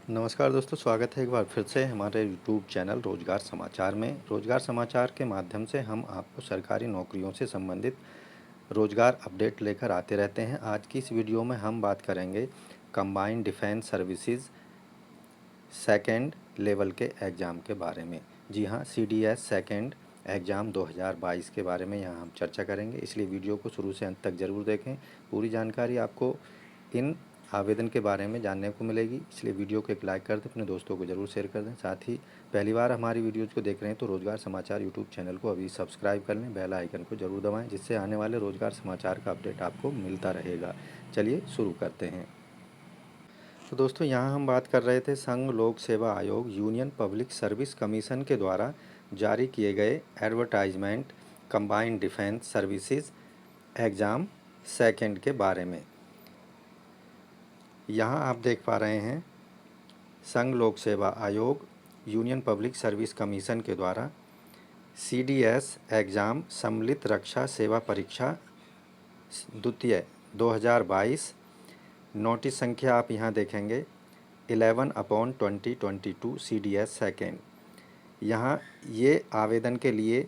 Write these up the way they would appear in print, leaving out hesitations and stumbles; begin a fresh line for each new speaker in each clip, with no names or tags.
नमस्कार दोस्तों, स्वागत है एक बार फिर से हमारे यूट्यूब चैनल रोज़गार समाचार में। रोज़गार समाचार के माध्यम से हम आपको सरकारी नौकरियों से संबंधित रोज़गार अपडेट लेकर आते रहते हैं। आज की इस वीडियो में हम बात करेंगे combined defence services second level के एग्ज़ाम के बारे में। जी हाँ, CDS सेकेंड एग्ज़ाम 2022 के बारे में यहाँ हम चर्चा करेंगे, इसलिए वीडियो को शुरू से अंत तक ज़रूर देखें। पूरी जानकारी आपको इन आवेदन के बारे में जानने को मिलेगी, इसलिए वीडियो को एक लाइक कर दें, अपने दोस्तों को ज़रूर शेयर कर दें। साथ ही पहली बार हमारी वीडियोज़ को देख रहे हैं तो रोज़गार समाचार यूट्यूब चैनल को अभी सब्सक्राइब कर लें, बेल आइकन को ज़रूर दबाएँ, जिससे आने वाले रोज़गार समाचार का अपडेट आपको मिलता रहेगा। चलिए शुरू करते हैं। तो दोस्तों, यहाँ हम बात कर रहे थे संघ लोक सेवा आयोग यूनियन पब्लिक सर्विस कमीशन के द्वारा जारी किए गए advertisement combined defence services exam second के बारे में। यहाँ आप देख पा रहे हैं संघ लोक सेवा आयोग यूनियन पब्लिक सर्विस कमीशन के द्वारा CDS एग्ज़ाम सम्मिलित रक्षा सेवा परीक्षा द्वितीय 2022 नोटिस संख्या आप यहाँ देखेंगे 11/2022 CDS सेकेंड। यहाँ ये आवेदन के लिए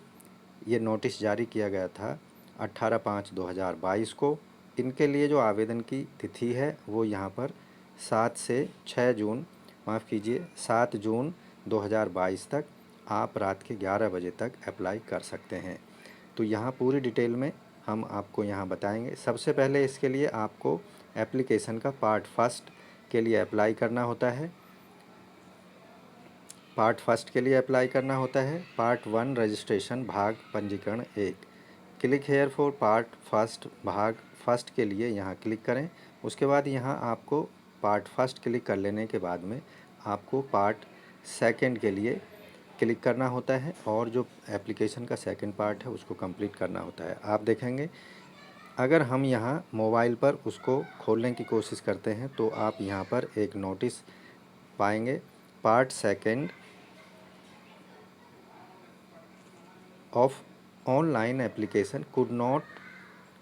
ये नोटिस जारी किया गया था 18/5/2022 को। इनके लिए जो आवेदन की तिथि है वो यहाँ पर 7 जून 2022 तक आप रात के 11 बजे तक अप्लाई कर सकते हैं। तो यहाँ पूरी डिटेल में हम आपको यहाँ बताएंगे। सबसे पहले इसके लिए आपको एप्लीकेशन का पार्ट फर्स्ट के लिए अप्लाई करना होता है। पार्ट फर्स्ट के लिए अप्लाई करना होता है। पार्ट 1 रजिस्ट्रेशन भाग पंजीकरण 1। Click here for part first भाग फर्स्ट के लिए यहाँ क्लिक करें। उसके बाद यहाँ आपको पार्ट फर्स्ट क्लिक कर लेने के बाद में आपको पार्ट सेकंड के लिए क्लिक करना होता है और जो एप्लीकेशन का सेकंड पार्ट है उसको कंप्लीट करना होता है। आप देखेंगे अगर हम यहाँ मोबाइल पर उसको खोलने की कोशिश करते हैं तो आप यहाँ पर एक नोटिस पाएंगे, part second of online application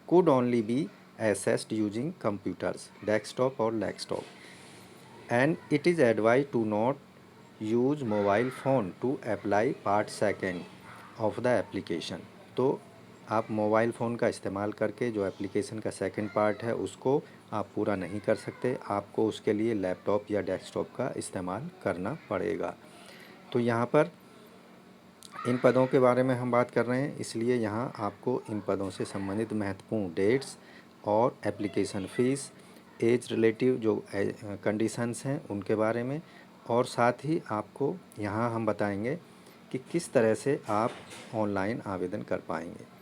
could only be accessed using computers, desktop or laptop, and it is advised to not use mobile phone to apply part second of the application। तो आप mobile phone का इस्तेमाल करके जो application का second part है उसको आप पूरा नहीं कर सकते, आपको उसके लिए लैपटॉप या डेस्कटॉप का इस्तेमाल करना पड़ेगा। तो यहाँ पर इन पदों के बारे में हम बात कर रहे हैं, इसलिए यहाँ आपको इन पदों से संबंधित महत्वपूर्ण डेट्स और एप्लीकेशन फ़ीस, एज रिलेटिव जो कंडीशंस हैं उनके बारे में, और साथ ही आपको यहाँ हम बताएंगे कि किस तरह से आप ऑनलाइन आवेदन कर पाएंगे।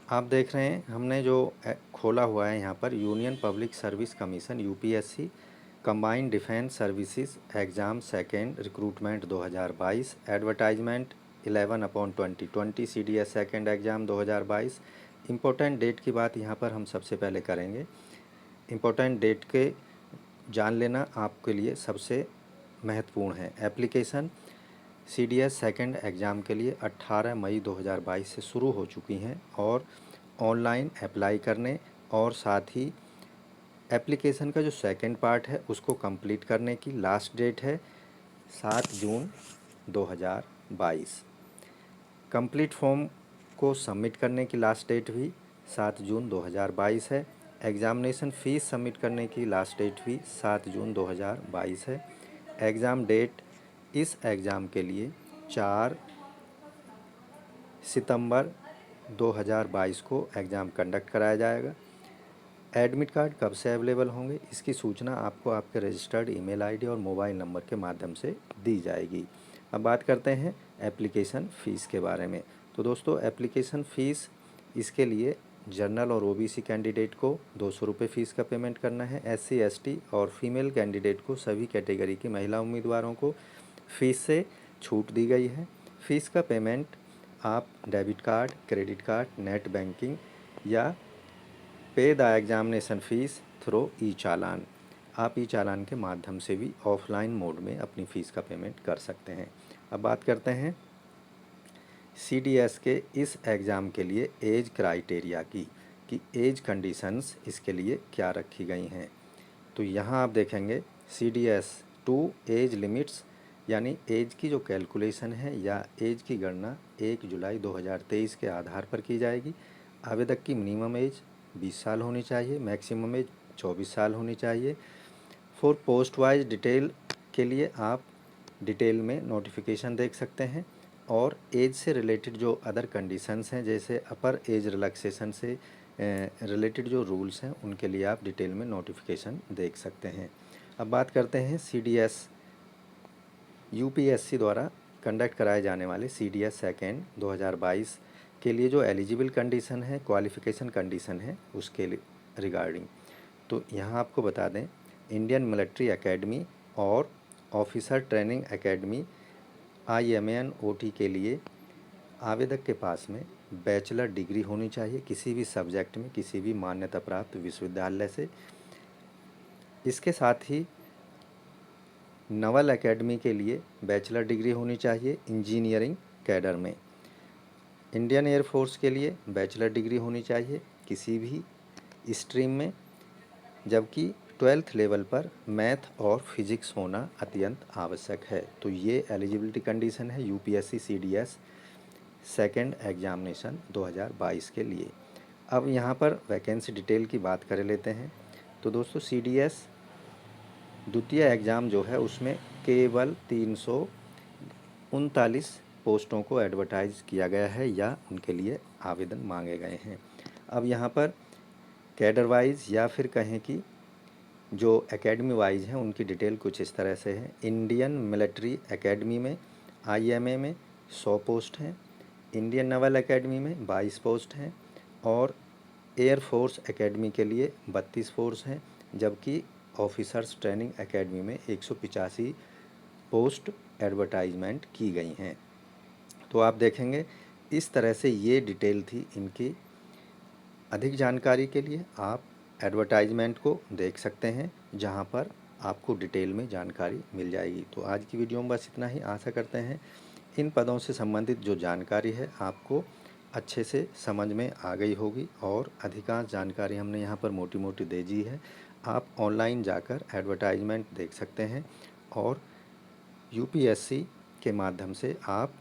आप देख रहे हैं हमने जो खोला हुआ है यहाँ पर union public service commission UPSC combined defence services exam second recruitment 2022 advertisement 11/2020 CDS second exam 2022। Important date की बात यहाँ पर हम सबसे पहले करेंगे। इम्पोर्टेंट डेट के जान लेना आपके लिए सबसे महत्वपूर्ण है। एप्लीकेशन CDS सेकेंड एग्ज़ाम के लिए 18 मई 2022 से शुरू हो चुकी हैं और ऑनलाइन अप्लाई करने और साथ ही एप्लीकेशन का जो सेकंड पार्ट है उसको कंप्लीट करने की लास्ट डेट है 7 जून 2022। कंप्लीट फॉर्म को सबमिट करने की लास्ट डेट भी 7 जून 2022 है। एग्ज़ामिनेशन फ़ीस सबमिट करने की लास्ट डेट भी 7 जून 2022 है। एग्ज़ाम डेट इस एग्ज़ाम के लिए 4 सितंबर 2022 को एग्ज़ाम कंडक्ट कराया जाएगा। एडमिट कार्ड कब से अवेलेबल होंगे इसकी सूचना आपको आपके रजिस्टर्ड ईमेल आईडी और मोबाइल नंबर के माध्यम से दी जाएगी। अब बात करते हैं एप्लीकेशन फ़ीस के बारे में। तो दोस्तों, एप्लीकेशन फ़ीस इसके लिए जनरल और OBC कैंडिडेट को 200 रुपये फ़ीस का पेमेंट करना है। SC ST और फीमेल कैंडिडेट को सभी कैटेगरी की महिला उम्मीदवारों को फ़ीस से छूट दी गई है। फ़ीस का पेमेंट आप debit card, credit card, net banking या पे द एग्ज़ामिनेशन फ़ीस थ्रू ई चालान, आप ई चालान के माध्यम से भी ऑफलाइन मोड में अपनी फ़ीस का पेमेंट कर सकते हैं। अब बात करते हैं CDS के इस एग्ज़ाम के लिए एज क्राइटेरिया की, कि एज कंडीशंस इसके लिए क्या रखी गई हैं। तो यहाँ आप देखेंगे CDS 2 एज लिमिट्स, यानी एज की जो कैलकुलेशन है या एज की गणना 1 जुलाई 2023 के आधार पर की जाएगी। आवेदक की मिनिमम एज 20 साल होनी चाहिए, मैक्सिमम एज 24 साल होनी चाहिए। फॉर पोस्ट वाइज डिटेल के लिए आप डिटेल में नोटिफिकेशन देख सकते हैं, और एज से रिलेटेड जो अदर कंडीशंस हैं, जैसे अपर एज रिलैक्सेशन से रिलेटेड जो रूल्स हैं, उनके लिए आप डिटेल में नोटिफिकेशन देख सकते हैं। अब बात करते हैं CDS UPSC द्वारा कंडक्ट कराए जाने वाले CDS सेकेंड 2022 के लिए जो एलिजिबल कंडीशन है, क्वालिफ़िकेशन कंडीशन है, उसके रिगार्डिंग। तो यहाँ आपको बता दें, इंडियन मिलिट्री एकेडमी और ऑफिसर ट्रेनिंग एकेडमी IMNOT के लिए आवेदक के पास में बैचलर डिग्री होनी चाहिए किसी भी सब्जेक्ट में, किसी भी मान्यता प्राप्त विश्वविद्यालय से। इसके साथ ही नवल एकेडमी के लिए बैचलर डिग्री होनी चाहिए इंजीनियरिंग कैडर में। इंडियन एयरफोर्स के लिए बैचलर डिग्री होनी चाहिए किसी भी स्ट्रीम में, जबकि 12th लेवल पर मैथ और फिज़िक्स होना अत्यंत आवश्यक है। तो ये एलिजिबिलिटी कंडीशन है UPSC CDS सेकेंड एग्जामिनेशन 2022 के लिए। अब यहाँ पर वैकेंसी डिटेल की बात कर लेते हैं। तो दोस्तों CDS द्वितीय एग्ज़ाम जो है उसमें केवल 339 पोस्टों को एडवर्टाइज़ किया गया है या उनके लिए आवेदन मांगे गए हैं। अब यहाँ पर कैडर वाइज या फिर कहें कि जो एकेडमी वाइज हैं उनकी डिटेल कुछ इस तरह से है। इंडियन मिलिट्री एकेडमी में IMA में 100 पोस्ट हैं, इंडियन नेवल एकेडमी में 22 पोस्ट हैं, और एयर फोर्स एकेडमी के लिए 32 पोस्ट हैं, जबकि ऑफिसर्स ट्रेनिंग एकेडमी में 185 पोस्ट एडवर्टाइजमेंट की गई हैं। तो आप देखेंगे इस तरह से ये डिटेल थी इनकी। अधिक जानकारी के लिए आप एडवर्टाइजमेंट को देख सकते हैं, जहां पर आपको डिटेल में जानकारी मिल जाएगी। तो आज की वीडियो में बस इतना ही। आशा करते हैं इन पदों से संबंधित जो जानकारी है आपको अच्छे से समझ में आ गई होगी, और अधिकांश जानकारी हमने यहाँ पर मोटी मोटी दे दी है। आप ऑनलाइन जाकर एडवर्टाइजमेंट देख सकते हैं, और UPSC के माध्यम से आप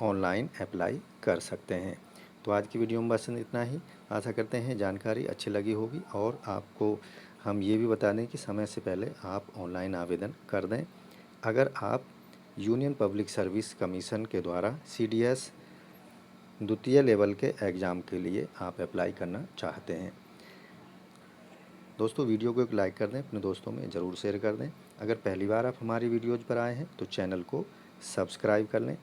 ऑनलाइन अप्लाई कर सकते हैं। तो आज की वीडियो में बस इतना ही। आशा करते हैं जानकारी अच्छी लगी होगी, और आपको हम ये भी बता दें कि समय से पहले आप ऑनलाइन आवेदन कर दें अगर आप यूनियन पब्लिक सर्विस कमीशन के द्वारा CDS द्वितीय लेवल के एग्ज़ाम के लिए आप अप्लाई करना चाहते हैं। दोस्तों वीडियो को एक लाइक कर दें, अपने दोस्तों में ज़रूर शेयर कर दें। अगर पहली बार आप हमारी वीडियोज़ पर आए हैं तो चैनल को सब्सक्राइब कर लें,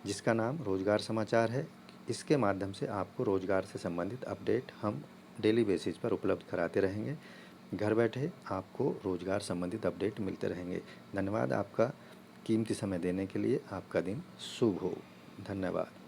जिसका नाम रोज़गार समाचार है। इसके माध्यम से आपको रोज़गार से संबंधित अपडेट हम डेली बेसिस पर उपलब्ध कराते रहेंगे। घर बैठे आपको रोज़गार संबंधित अपडेट मिलते रहेंगे। धन्यवाद आपका कीमती समय देने के लिए। आपका दिन शुभ हो। धन्यवाद।